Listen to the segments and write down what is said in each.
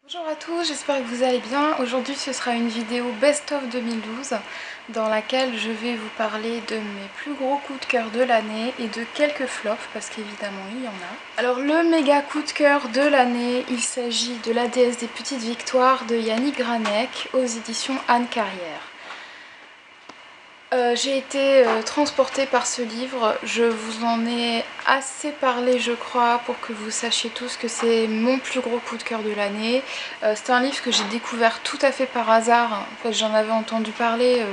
Bonjour à tous, j'espère que vous allez bien. Aujourd'hui ce sera une vidéo Best of 2012 dans laquelle je vais vous parler de mes plus gros coups de cœur de l'année et de quelques flops parce qu'évidemment il y en a. Alors le méga coup de cœur de l'année, il s'agit de La déesse des petites victoires de Yannick Granek aux éditions Anne Carrière. J'ai été transportée par ce livre, je vous en ai assez parlé je crois pour que vous sachiez tous que c'est mon plus gros coup de cœur de l'année. C'est un livre que j'ai découvert tout à fait par hasard, en fait j'en avais entendu parler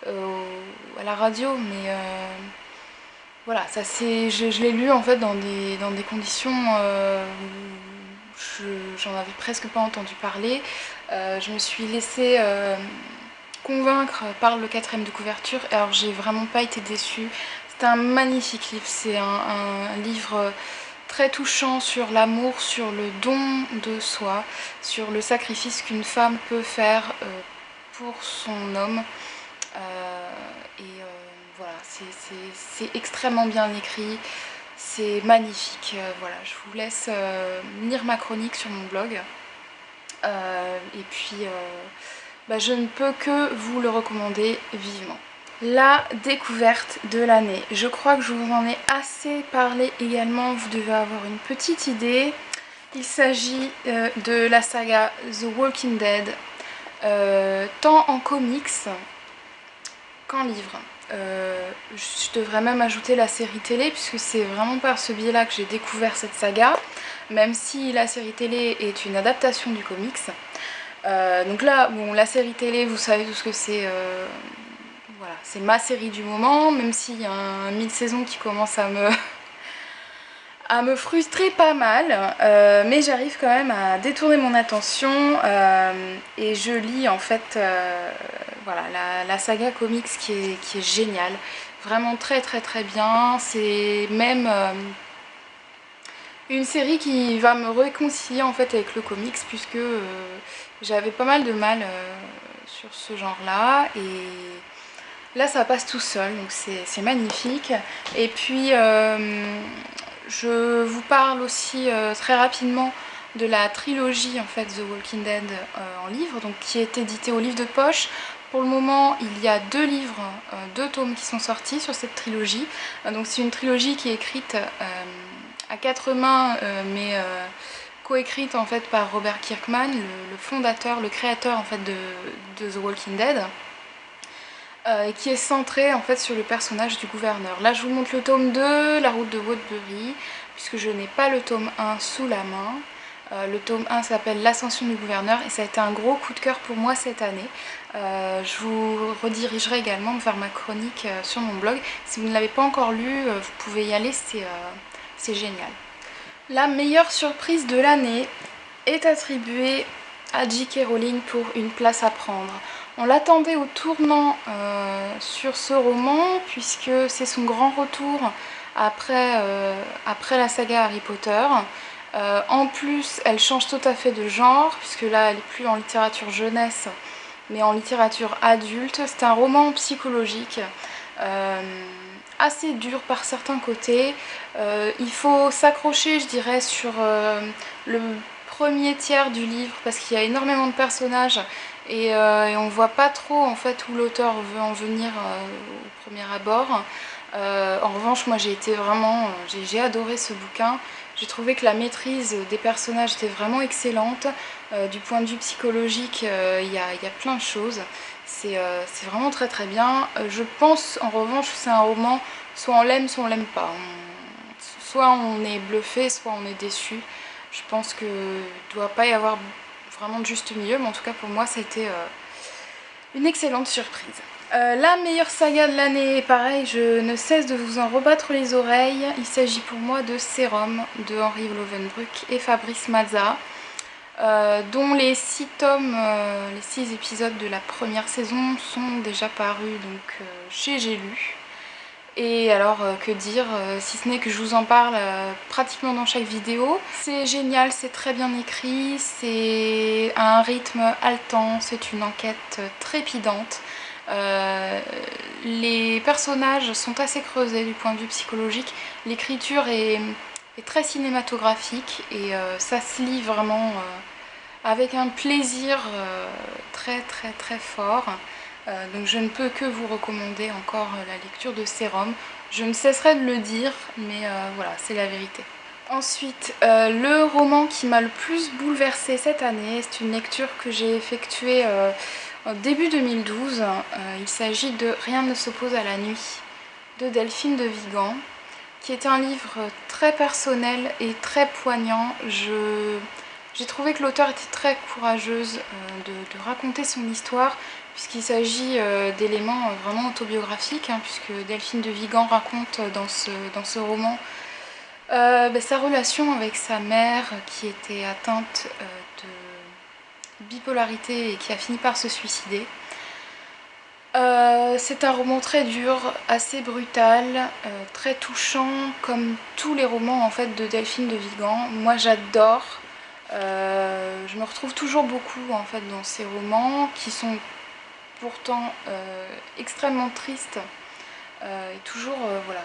à la radio mais voilà, je l'ai lu en fait dans des conditions où j'en avais presque pas entendu parler. Je me suis laissée convaincre par le quatrième de couverture et alors j'ai vraiment pas été déçue. C'est un magnifique livre, c'est un livre très touchant sur l'amour, sur le don de soi, sur le sacrifice qu'une femme peut faire pour son homme. Voilà, c'est extrêmement bien écrit, c'est magnifique. Voilà, je vous laisse lire ma chronique sur mon blog. Et puis je ne peux que vous le recommander vivement. La découverte de l'année. Je crois que je vous en ai assez parlé également, vous devez avoir une petite idée. Il s'agit de la saga The Walking Dead, tant en comics qu'en livre. Je devrais même ajouter la série télé puisque c'est vraiment par ce biais-là que j'ai découvert cette saga, même si la série télé est une adaptation du comics. Donc là, bon, la série télé, vous savez tout ce que c'est. Voilà, c'est ma série du moment, même s'il y a un mi-saison qui commence à me frustrer pas mal, mais j'arrive quand même à détourner mon attention et je lis en fait voilà, la saga comics qui est géniale, vraiment très très très bien. C'est même une série qui va me réconcilier en fait avec le comics puisque j'avais pas mal de mal sur ce genre là et là ça passe tout seul, donc c'est magnifique. Et puis je vous parle aussi très rapidement de la trilogie en fait The Walking Dead en livre, donc qui est éditée au livre de poche. Pour le moment, il y a deux livres, deux tomes qui sont sortis sur cette trilogie. Donc c'est une trilogie qui est écrite à quatre mains, mais coécrite en fait par Robert Kirkman, le fondateur, le créateur en fait de The Walking Dead. Qui est centré en fait sur le personnage du gouverneur. Là je vous montre le tome 2, La route de Waterbury, puisque je n'ai pas le tome 1 sous la main. Le tome 1 s'appelle L'ascension du gouverneur et ça a été un gros coup de cœur pour moi cette année. Je vous redirigerai également vers ma chronique sur mon blog. Si vous ne l'avez pas encore lu, vous pouvez y aller, c'est génial. La meilleure surprise de l'année est attribuée à J.K. Rowling pour Une place à prendre. On l'attendait au tournant sur ce roman puisque c'est son grand retour après la saga Harry Potter. En plus, elle change tout à fait de genre puisque là, elle n'est plus en littérature jeunesse mais en littérature adulte. C'est un roman psychologique assez dur par certains côtés. Il faut s'accrocher, je dirais, sur le premier tiers du livre parce qu'il y a énormément de personnages et on voit pas trop en fait où l'auteur veut en venir au premier abord. En revanche, moi j'ai adoré ce bouquin. J'ai trouvé que la maîtrise des personnages était vraiment excellente. Du point de vue psychologique, il y a plein de choses. C'est vraiment très très bien. Je pense en revanche que c'est un roman, soit on l'aime, soit on l'aime pas. Soit on est bluffé, soit on est déçu. Je pense qu'il ne doit pas y avoir vraiment de juste milieu, mais en tout cas pour moi ça a été une excellente surprise. La meilleure saga de l'année, pareil, je ne cesse de vous en rebattre les oreilles. Il s'agit pour moi de Sérum de Henri Lovenbruck et Fabrice Mazza, dont les 6 tomes, les 6 épisodes de la première saison sont déjà parus donc, chez J'ai lu. Et alors que dire, si ce n'est que je vous en parle pratiquement dans chaque vidéo. C'est génial, c'est très bien écrit, c'est à un rythme haletant, c'est une enquête trépidante. Les personnages sont assez creusés du point de vue psychologique, l'écriture est très cinématographique et ça se lit vraiment avec un plaisir très très très fort. Donc je ne peux que vous recommander encore la lecture de ces roms. Je ne cesserai de le dire, mais voilà, c'est la vérité. Ensuite, le roman qui m'a le plus bouleversée cette année, c'est une lecture que j'ai effectuée en début 2012. Il s'agit de Rien ne s'oppose à la nuit de Delphine de Vigan, qui est un livre très personnel et très poignant. J'ai trouvé que l'auteure était très courageuse de raconter son histoire, puisqu'il s'agit d'éléments vraiment autobiographiques, hein, puisque Delphine de Vigan raconte dans ce roman sa relation avec sa mère qui était atteinte de bipolarité et qui a fini par se suicider. C'est un roman très dur, assez brutal, très touchant, comme tous les romans en fait de Delphine de Vigan. Moi j'adore, je me retrouve toujours beaucoup en fait dans ces romans qui sont pourtant extrêmement tristes et toujours voilà,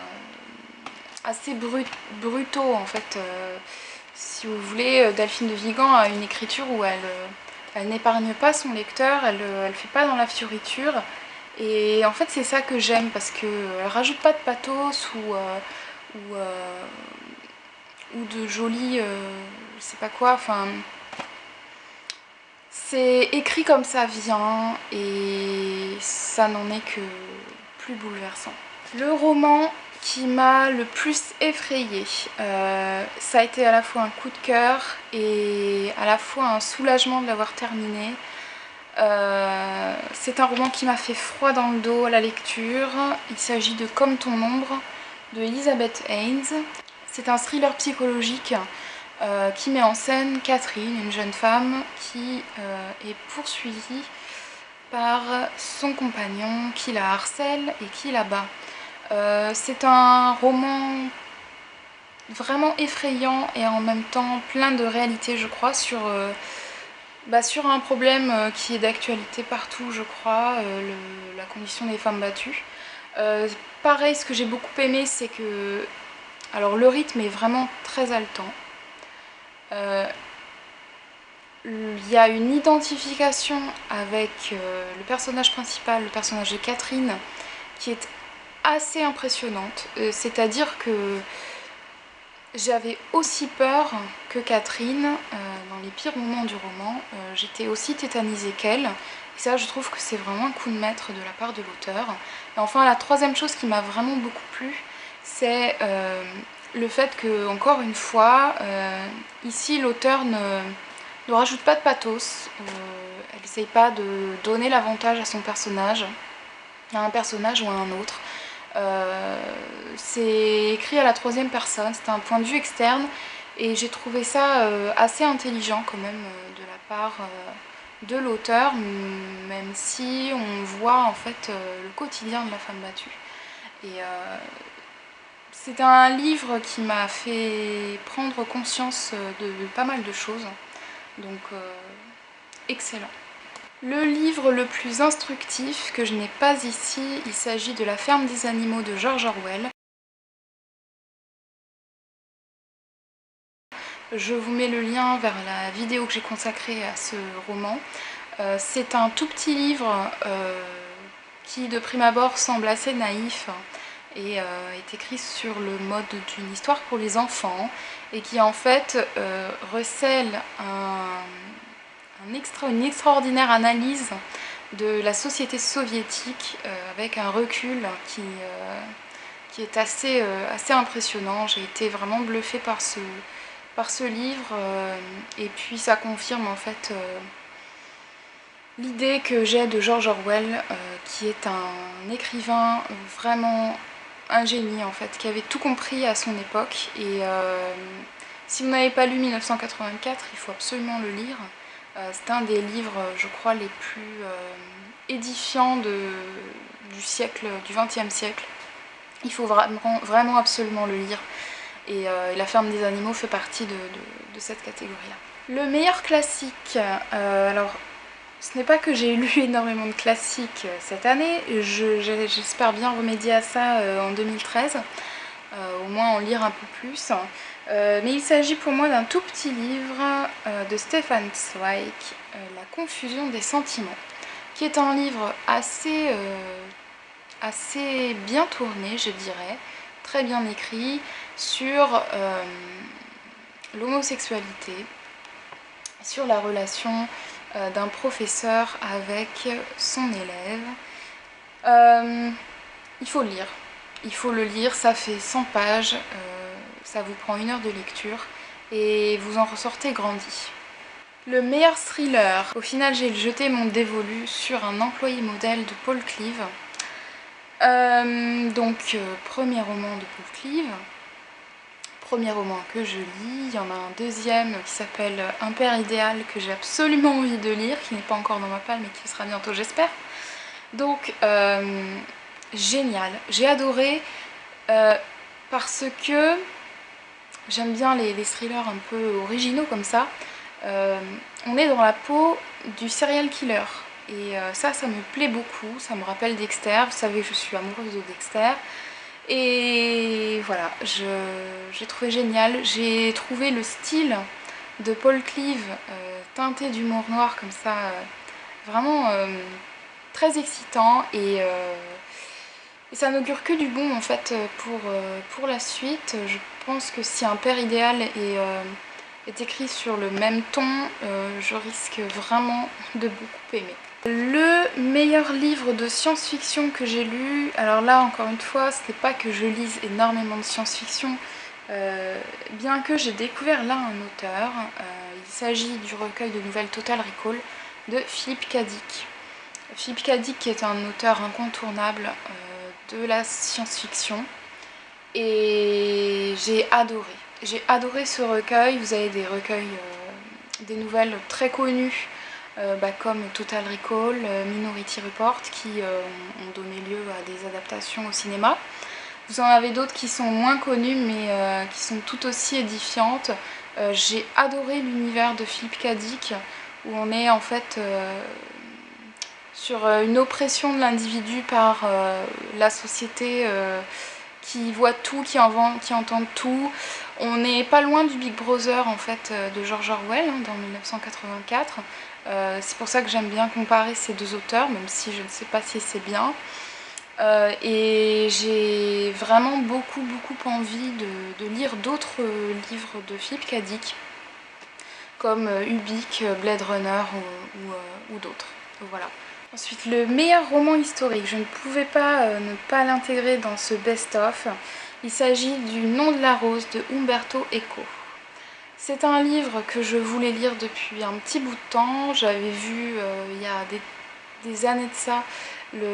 assez brutaux en fait. Si vous voulez, Delphine de Vigan a une écriture où elle n'épargne pas son lecteur, elle fait pas dans la fioriture. Et en fait c'est ça que j'aime parce qu'elle rajoute pas de pathos ou de joli je sais pas quoi, enfin c'est écrit comme ça vient et ça n'en est que plus bouleversant. Le roman qui m'a le plus effrayée, ça a été à la fois un coup de cœur et à la fois un soulagement de l'avoir terminé. C'est un roman qui m'a fait froid dans le dos à la lecture. Il s'agit de Comme ton ombre de Elizabeth Haynes. C'est un thriller psychologique qui met en scène Catherine, une jeune femme qui est poursuivie par son compagnon qui la harcèle et qui la bat. C'est un roman vraiment effrayant et en même temps plein de réalité, je crois, sur un problème qui est d'actualité partout, je crois, la condition des femmes battues. Pareil, ce que j'ai beaucoup aimé, c'est que alors le rythme est vraiment très haletant. Il y a une identification avec le personnage principal, le personnage de Catherine, qui est assez impressionnante. C'est-à-dire que j'avais aussi peur que Catherine, dans les pires moments du roman, j'étais aussi tétanisée qu'elle. Et ça, je trouve que c'est vraiment un coup de maître de la part de l'auteur. Et enfin, la troisième chose qui m'a vraiment beaucoup plu, c'est le fait que, encore une fois, ici, l'auteur ne rajoute pas de pathos. Elle n'essaye pas de donner l'avantage à son personnage, à un personnage ou à un autre. C'est écrit à la troisième personne, c'est un point de vue externe et j'ai trouvé ça assez intelligent quand même de la part de l'auteur, même si on voit en fait le quotidien de la femme battue. Et c'est un livre qui m'a fait prendre conscience de pas mal de choses, donc excellent. Le livre le plus instructif que je n'ai pas ici, il s'agit de La ferme des animaux de George Orwell. Je vous mets le lien vers la vidéo que j'ai consacrée à ce roman. C'est un tout petit livre qui de prime abord semble assez naïf et est écrit sur le mode d'une histoire pour les enfants et qui en fait recèle une extraordinaire analyse de la société soviétique avec un recul qui est assez impressionnant. J'ai été vraiment bluffée par ce livre et puis ça confirme en fait l'idée que j'ai de George Orwell qui est un écrivain vraiment un génie en fait, qui avait tout compris à son époque et si vous n'avez pas lu 1984, il faut absolument le lire. C'est un des livres, je crois, les plus édifiants du XXe siècle. Il faut vraiment absolument le lire. Et La ferme des animaux fait partie de cette catégorie-là. Le meilleur classique, alors ce n'est pas que j'ai lu énormément de classiques cette année, j'espère bien remédier à ça en 2013. au moins en lire un peu plus. Mais il s'agit pour moi d'un tout petit livre de Stefan Zweig, La confusion des sentiments, qui est un livre assez bien tourné, je dirais, très bien écrit, sur l'homosexualité, sur la relation d'un professeur avec son élève. Il faut le lire. Il faut le lire, ça fait 100 pages, ça vous prend 1 heure de lecture et vous en ressortez grandi. Le meilleur thriller, au final j'ai jeté mon dévolu sur Un employé modèle de Paul Cleave. Premier roman de Paul Cleave, premier roman que je lis. Il y en a un deuxième qui s'appelle Un père idéal que j'ai absolument envie de lire, qui n'est pas encore dans ma palle mais qui sera bientôt j'espère. Donc génial, j'ai adoré parce que j'aime bien les thrillers un peu originaux comme ça. On est dans la peau du serial killer et ça me plaît beaucoup, ça me rappelle Dexter, vous savez je suis amoureuse de Dexter et voilà, j'ai trouvé génial, j'ai trouvé le style de Paul Cleave teinté d'humour noir comme ça, vraiment très excitant et ça n'augure que du bon en fait pour la suite. Je pense que si Un père idéal est écrit sur le même ton, je risque vraiment de beaucoup aimer. Le meilleur livre de science-fiction que j'ai lu, alors là encore une fois, ce n'est pas que je lise énormément de science-fiction, bien que j'ai découvert là un auteur. Il s'agit du recueil de nouvelles Total Recall de Philip K. Dick. Philip K. Dick est un auteur incontournable de la science-fiction et j'ai adoré. J'ai adoré ce recueil. Vous avez des recueils, des nouvelles très connues comme Total Recall, Minority Report qui ont donné lieu à des adaptations au cinéma. Vous en avez d'autres qui sont moins connues mais qui sont tout aussi édifiantes. J'ai adoré l'univers de Philip K. Dick où on est en fait sur une oppression de l'individu par la société qui voit tout, qui entend tout. On n'est pas loin du Big Brother en fait de George Orwell dans 1984. C'est pour ça que j'aime bien comparer ces deux auteurs, même si je ne sais pas si c'est bien. Et j'ai vraiment beaucoup envie de lire d'autres livres de Philip K. Dick, comme Ubik, Blade Runner ou d'autres. Voilà. Ensuite, le meilleur roman historique, je ne pouvais pas ne pas l'intégrer dans ce best-of. Il s'agit du Nom de la rose de Umberto Eco. C'est un livre que je voulais lire depuis un petit bout de temps. J'avais vu il y a des années de ça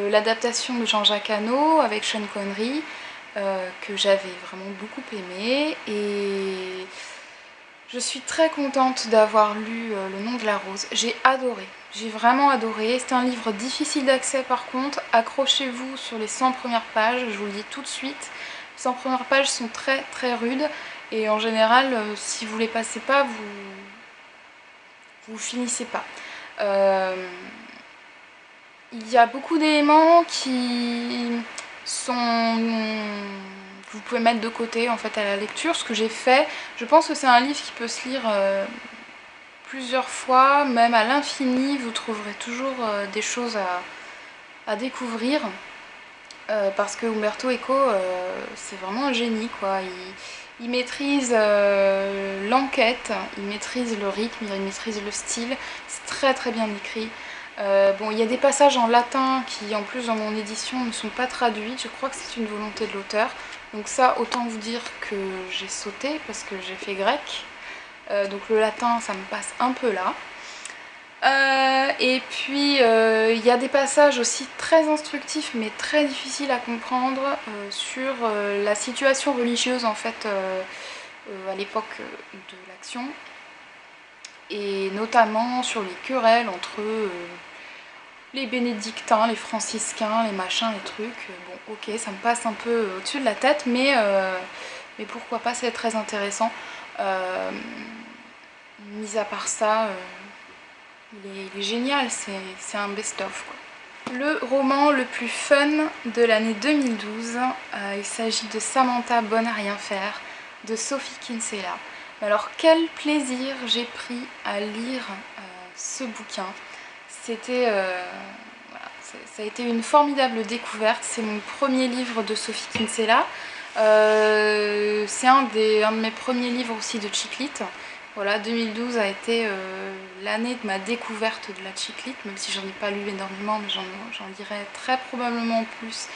l'adaptation de Jean-Jacques Hano avec Sean Connery que j'avais vraiment beaucoup aimé et je suis très contente d'avoir lu Le Nom de la rose. J'ai adoré, j'ai vraiment adoré. C'est un livre difficile d'accès par contre. Accrochez-vous sur les 100 premières pages, je vous le dis tout de suite. Les 100 premières pages sont très rudes et en général, si vous les passez pas, vous finissez pas. Il y a beaucoup d'éléments qui sont... que vous pouvez mettre de côté en fait à la lecture, ce que j'ai fait. Je pense que c'est un livre qui peut se lire plusieurs fois, même à l'infini. Vous trouverez toujours des choses à découvrir. Parce que Umberto Eco, c'est vraiment un génie, quoi. Il maîtrise l'enquête, il maîtrise le rythme, il maîtrise le style. C'est très bien écrit. Bon, il y a des passages en latin qui, en plus, dans mon édition, ne sont pas traduits. Je crois que c'est une volonté de l'auteur. Donc ça, autant vous dire que j'ai sauté parce que j'ai fait grec. Donc le latin, ça me passe un peu là. Et puis, il y a des passages aussi très instructifs, mais très difficiles à comprendre sur la situation religieuse, en fait, à l'époque de l'action. Et notamment sur les querelles entre les bénédictins, les franciscains, les machins, les trucs. Bon, ok, ça me passe un peu au-dessus de la tête, mais pourquoi pas, c'est très intéressant. Mis à part ça, il est génial, c'est un best-of, quoi. Le roman le plus fun de l'année 2012, il s'agit de Samantha Bonne à rien faire de Sophie Kinsella. Alors quel plaisir j'ai pris à lire ce bouquin. Voilà, ça a été une formidable découverte. C'est mon premier livre de Sophie Kinsella. C'est un de mes premiers livres aussi de chick lit. Voilà, 2012 a été l'année de ma découverte de la chick lit, même si j'en ai pas lu énormément, mais j'en lirai très probablement plus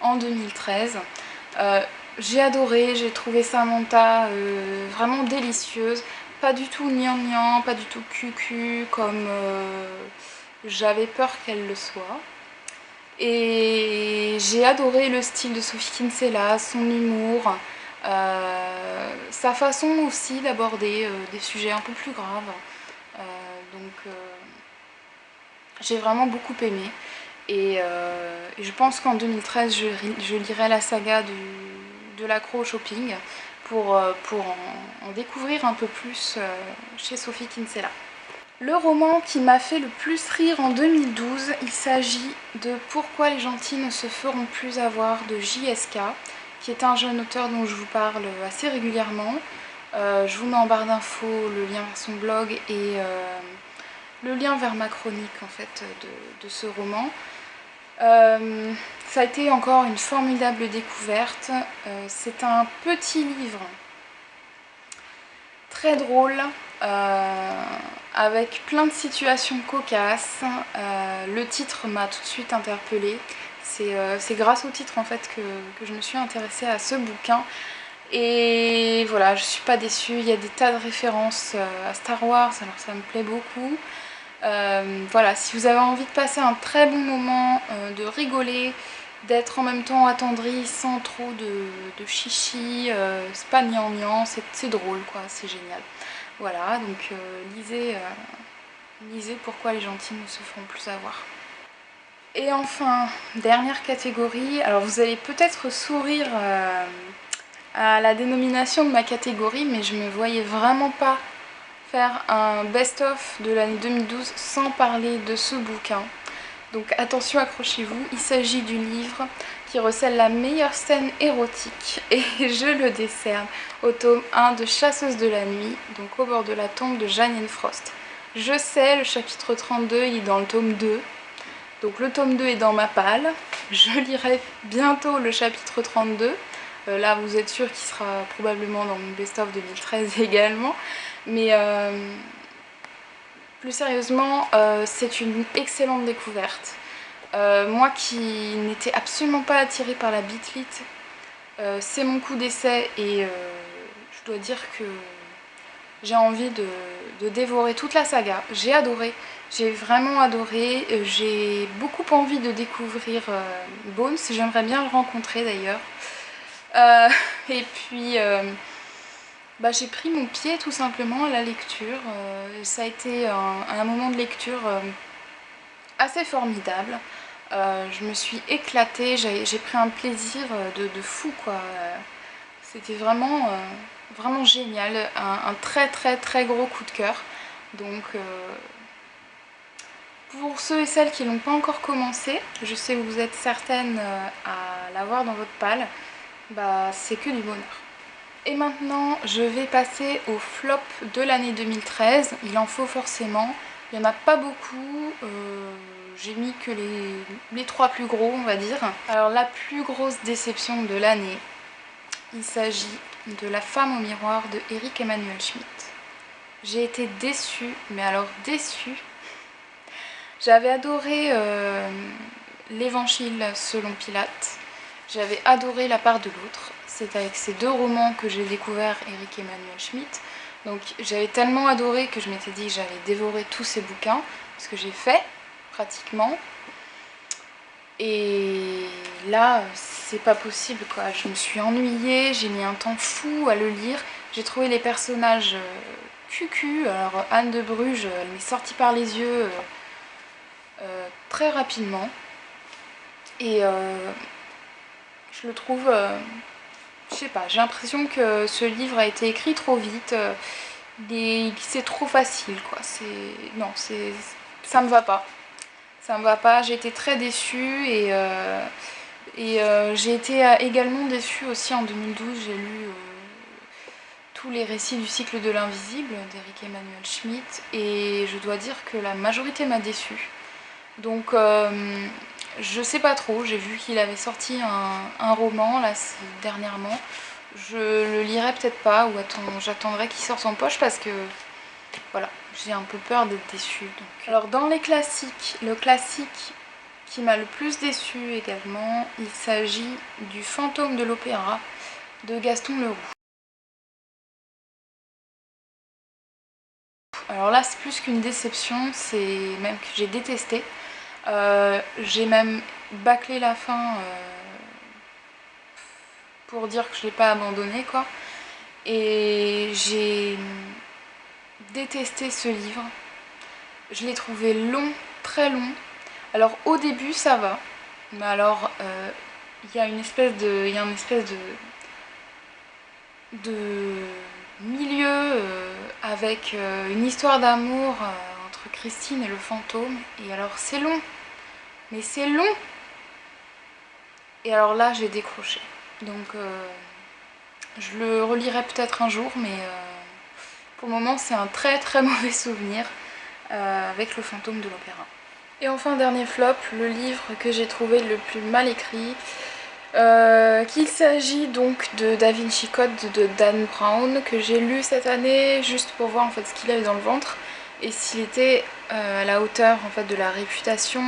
en 2013. J'ai adoré, j'ai trouvé Samantha vraiment délicieuse, pas du tout gnangnan, pas du tout cucu comme j'avais peur qu'elle le soit. Et j'ai adoré le style de Sophie Kinsella, son humour, sa façon aussi d'aborder des sujets un peu plus graves. J'ai vraiment beaucoup aimé. Et je pense qu'en 2013, je lirai la saga de l'accro au shopping pour en découvrir un peu plus chez Sophie Kinsella. Le roman qui m'a fait le plus rire en 2012, il s'agit de Pourquoi les gentils ne se feront plus avoir de J.S.K., qui est un jeune auteur dont je vous parle assez régulièrement. Je vous mets en barre d'infos le lien vers son blog et le lien vers ma chronique en fait de ce roman. Ça a été encore une formidable découverte. C'est un petit livre très drôle, avec plein de situations cocasses. Le titre m'a tout de suite interpellée. C'est grâce au titre en fait que je me suis intéressée à ce bouquin. Et voilà, je suis pas déçue. Il y a des tas de références à Star Wars, alors ça me plaît beaucoup. Voilà, si vous avez envie de passer un très bon moment, de rigoler, d'être en même temps attendri sans trop de chichi, c'est pas gnangnan, c'est drôle quoi, c'est génial. Voilà, donc lisez Pourquoi les gentils ne se feront plus avoir. Et enfin, dernière catégorie, alors vous allez peut-être sourire à la dénomination de ma catégorie, mais je me voyais vraiment pas faire un best-of de l'année 2012 sans parler de ce bouquin. Donc attention, accrochez-vous, il s'agit du livre qui recèle la meilleure scène érotique et je le décerne au tome 1 de Chasseuse de la nuit, donc au bord de la tombe de Janine Frost. Je sais, le chapitre 32 il est dans le tome 2, donc le tome 2 est dans ma palle, je lirai bientôt le chapitre 32, là vous êtes sûr qu'il sera probablement dans mon best-of 2013 également, mais plus sérieusement, c'est une excellente découverte. Moi qui n'étais absolument pas attirée par la beat lit, c'est mon coup d'essai et je dois dire que j'ai envie de dévorer toute la saga. J'ai adoré, j'ai vraiment adoré, j'ai beaucoup envie de découvrir Bones, j'aimerais bien le rencontrer d'ailleurs. Et puis j'ai pris mon pied tout simplement à la lecture. Ça a été un moment de lecture assez formidable. Je me suis éclatée, j'ai pris un plaisir de fou quoi. C'était vraiment, vraiment génial, un très très très gros coup de cœur. Donc pour ceux et celles qui n'ont pas encore commencé, je sais que vous êtes certaines à l'avoir dans votre palle, c'est que du bonheur. Et maintenant, je vais passer au flop de l'année 2013. Il en faut forcément. Il n'y en a pas beaucoup. J'ai mis que les 3 plus gros, on va dire. Alors, la plus grosse déception de l'année, il s'agit de La femme au miroir de Eric Emmanuel Schmitt. J'ai été déçue, mais alors déçue. J'avais adoré l'Évangile selon Pilate. J'avais adoré La part de l'autre. C'est avec ces 2 romans que j'ai découvert Eric Emmanuel Schmitt. Donc j'avais tellement adoré que je m'étais dit que j'allais dévorer tous ces bouquins, ce que j'ai fait pratiquement. Et là, c'est pas possible quoi. Je me suis ennuyée, j'ai mis un temps fou à le lire. J'ai trouvé les personnages cucu. Alors Anne de Bruges, elle m'est sortie par les yeux très rapidement. Et je le trouve... je sais pas, j'ai l'impression que ce livre a été écrit trop vite, c'est trop facile quoi, ça me va pas. Ça me va pas, j'ai été très déçue et j'ai été également déçue aussi en 2012, j'ai lu tous les récits du cycle de l'invisible d'Eric Emmanuel Schmitt et je dois dire que la majorité m'a déçue. Donc je sais pas trop, j'ai vu qu'il avait sorti un roman là dernièrement. Je le lirai peut-être pas ou j'attendrai qu'il sorte en poche parce que voilà, j'ai un peu peur d'être déçue. Donc. Alors dans les classiques, le classique qui m'a le plus déçue également, il s'agit du Fantôme de l'Opéra de Gaston Leroux. Alors là c'est plus qu'une déception, c'est même que j'ai détesté. J'ai même bâclé la fin pour dire que je l'ai pas abandonné quoi. Et j'ai détesté ce livre. Je l'ai trouvé long, très long. Alors au début ça va, mais alors il y a une espèce de milieu avec une histoire d'amour entre Christine et le fantôme. Et alors c'est long, mais c'est long. Et alors là j'ai décroché. Donc je le relirai peut-être un jour, mais pour le moment c'est un très très mauvais souvenir avec le Fantôme de l'Opéra. Et enfin dernier flop, le livre que j'ai trouvé le plus mal écrit, qu'il s'agit donc de Da Vinci Code de Dan Brown, que j'ai lu cette année juste pour voir en fait ce qu'il avait dans le ventre et s'il était à la hauteur en fait de la réputation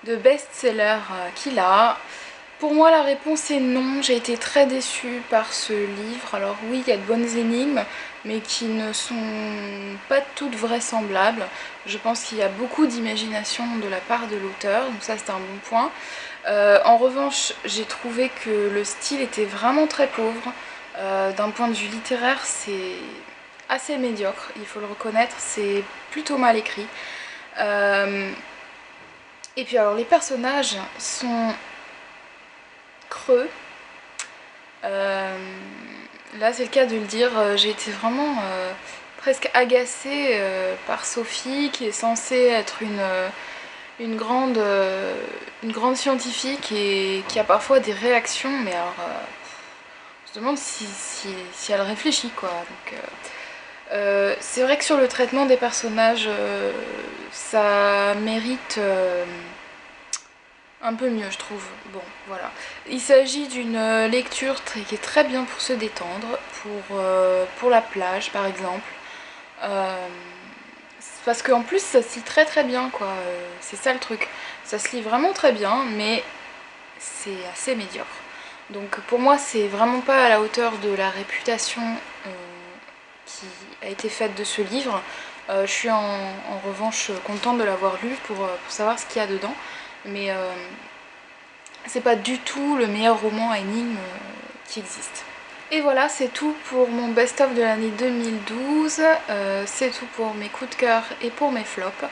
de best-seller qu'il a. Pour moi la réponse est non, j'ai été très déçue par ce livre. Alors oui, il y a de bonnes énigmes, mais qui ne sont pas toutes vraisemblables. Je pense qu'il y a beaucoup d'imagination de la part de l'auteur, donc ça c'est un bon point. En revanche, j'ai trouvé que le style était vraiment très pauvre. D'un point de vue littéraire, c'est assez médiocre, il faut le reconnaître, c'est plutôt mal écrit. Et puis alors les personnages sont creux. Là c'est le cas de le dire, j'ai été vraiment presque agacée par Sophie qui est censée être une grande scientifique et qui a parfois des réactions, mais alors on se demande si elle réfléchit quoi. Donc, c'est vrai que sur le traitement des personnages, ça mérite un peu mieux je trouve. Bon voilà. Il s'agit d'une lecture qui est très bien pour se détendre, pour la plage par exemple. Parce qu'en plus ça se lit très très bien quoi, c'est ça le truc. Ça se lit vraiment très bien mais c'est assez médiocre. Donc pour moi c'est vraiment pas à la hauteur de la réputation qui a été faite de ce livre. Je suis en revanche contente de l'avoir lu pour savoir ce qu'il y a dedans. Mais c'est pas du tout le meilleur roman à énigmes qui existe. Et voilà, c'est tout pour mon best-of de l'année 2012, c'est tout pour mes coups de cœur et pour mes flops.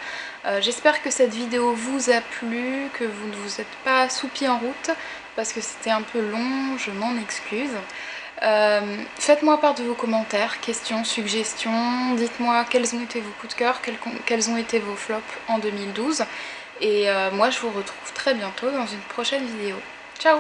J'espère que cette vidéo vous a plu, que vous ne vous êtes pas assoupi en route, parce que c'était un peu long, je m'en excuse. Faites-moi part de vos commentaires, questions, suggestions, dites-moi quels ont été vos coups de cœur, quels ont été vos flops en 2012. Et moi je vous retrouve très bientôt dans une prochaine vidéo. Ciao!